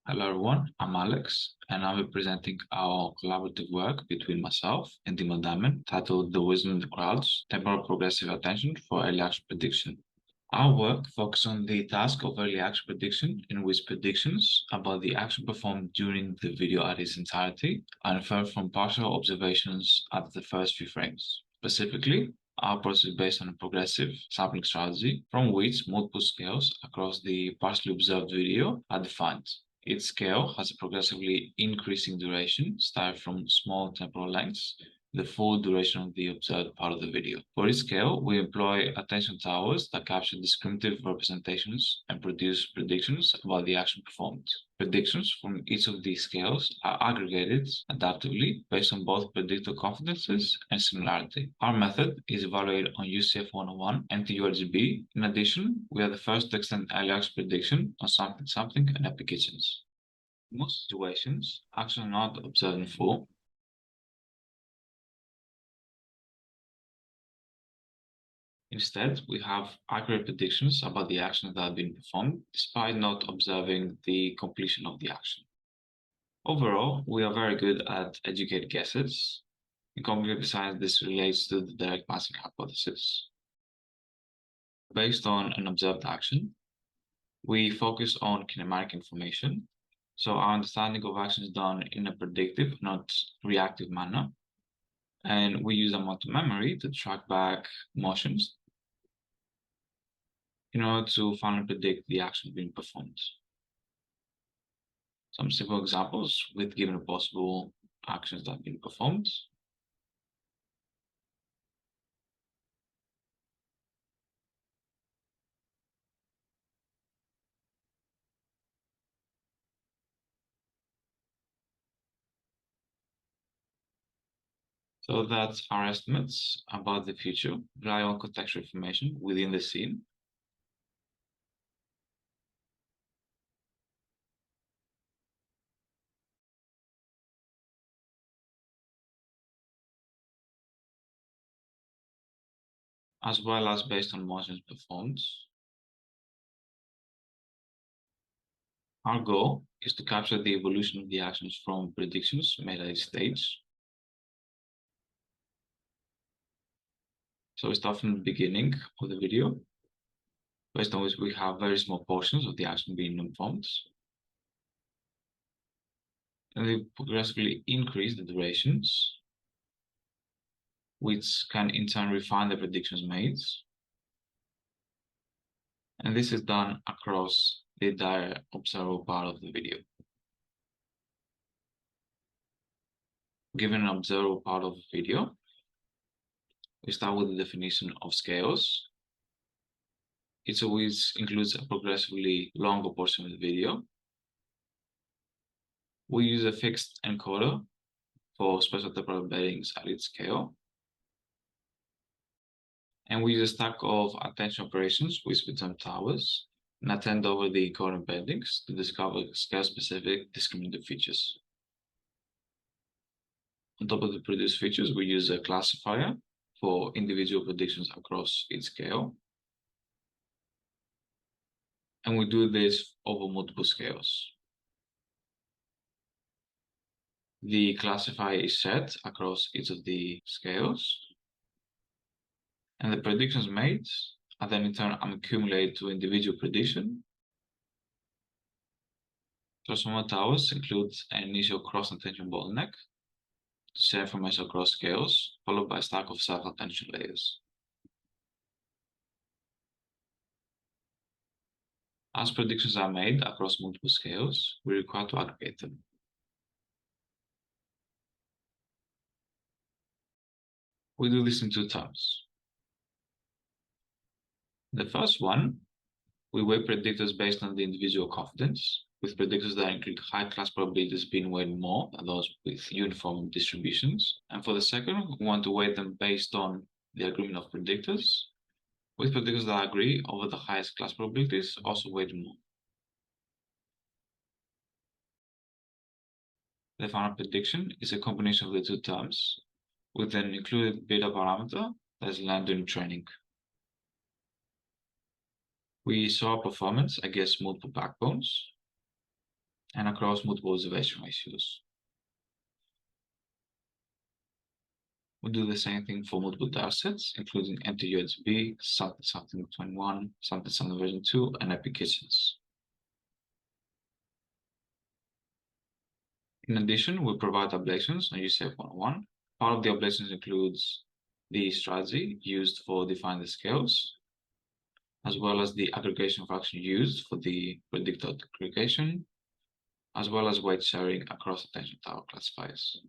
Hello everyone, I'm Alex, and I'll be presenting our collaborative work between myself and Dima Diamond titled The Wisdom of the Crowds, Temporal Progressive Attention for Early Action Prediction. Our work focuses on the task of early action prediction, in which predictions about the action performed during the video at its entirety are inferred from partial observations at the first few frames. Specifically, our approach is based on a progressive sampling strategy from which multiple scales across the partially observed video are defined. Each scale has a progressively increasing duration, starting from small temporal lengths, the full duration of the observed part of the video. For each scale, we employ attention towers that capture discriminative representations and produce predictions about the action performed. Predictions from each of these scales are aggregated adaptively based on both predictor confidences and similarity. Our method is evaluated on UCF 101 and TURGB. In addition, we are the first to extend early action prediction on sampling and applications. In most situations, actions are not observed in full. Instead, we have accurate predictions about the actions that have been performed, despite not observing the completion of the action. Overall, we are very good at educated guesses. In computer science, this relates to the direct matching hypothesis. Based on an observed action, we focus on kinematic information. So our understanding of action is done in a predictive, not reactive manner. And we use amount of memory to track back motions in order to finally predict the action being performed. Some simple examples with given possible actions that have been performed. So that's our estimates about the future, rely on contextual information within the scene. As well as based on motions performed. Our goal is to capture the evolution of the actions from predictions made at each stage. So we start from the beginning of the video, based on which we have very small portions of the action being informed. And we progressively increase the durations, which can in turn refine the predictions made. And this is done across the entire observable part of the video. Given an observable part of the video, we start with the definition of scales. It always includes a progressively longer portion of the video. We use a fixed encoder for special temporal embeddings at each scale. And we use a stack of attention operations, which we term towers, and attend over the encoder embeddings to discover scale-specific discriminative features. On top of the produced features, we use a classifier for individual predictions across each scale. And we do this over multiple scales. The classifier is set across each of the scales. And the predictions made are then in turn accumulated to individual prediction. Transformer towers include an initial cross-attention bottleneck to share information across scales, followed by a stack of self-attention layers. As predictions are made across multiple scales, we require to aggregate them. We do this in two terms. The first one, we weight predictors based on the individual confidence, with predictors that include high-class probabilities being weighted more than those with uniform distributions. And for the second, we want to weight them based on the agreement of predictors, with predictors that agree over the highest class probabilities also weighted more. The final prediction is a combination of the two terms, with an included beta parameter that is learned during training. We saw performance against multiple backbones. and across multiple observation ratios. We do the same thing for multiple datasets, including NT-USB, something 21, something version 2, and applications. In addition, we provide ablations on UCF 101. Part of the ablations includes the strategy used for defining the scales, as well as the aggregation fraction used for the predictor aggregation, as well as weight sharing across attention tower classifiers.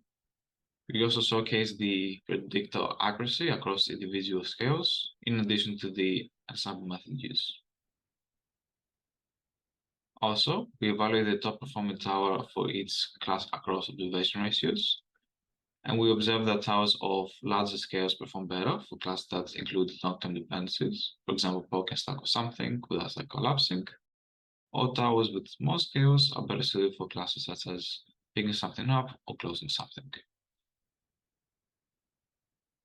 We also showcase the predictor accuracy across individual scales, in addition to the ensemble method use. Also, we evaluate the top performing tower for each class across observation ratios, and we observe that towers of larger scales perform better for classes that include long-term dependencies, for example, poke and stack or something without like collapsing. All towers with small scales are better suited for classes such as picking something up or closing something.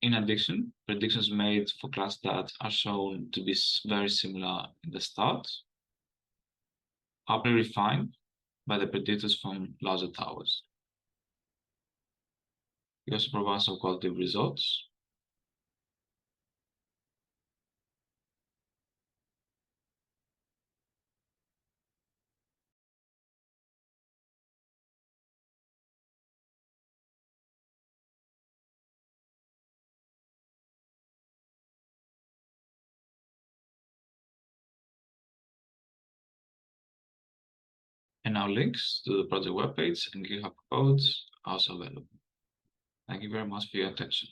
In addition, predictions made for classes that are shown to be very similar in the start are refined by the predictors from larger towers. We also provide some qualitative results. And our links to the project webpage and GitHub codes are also available. Thank you very much for your attention.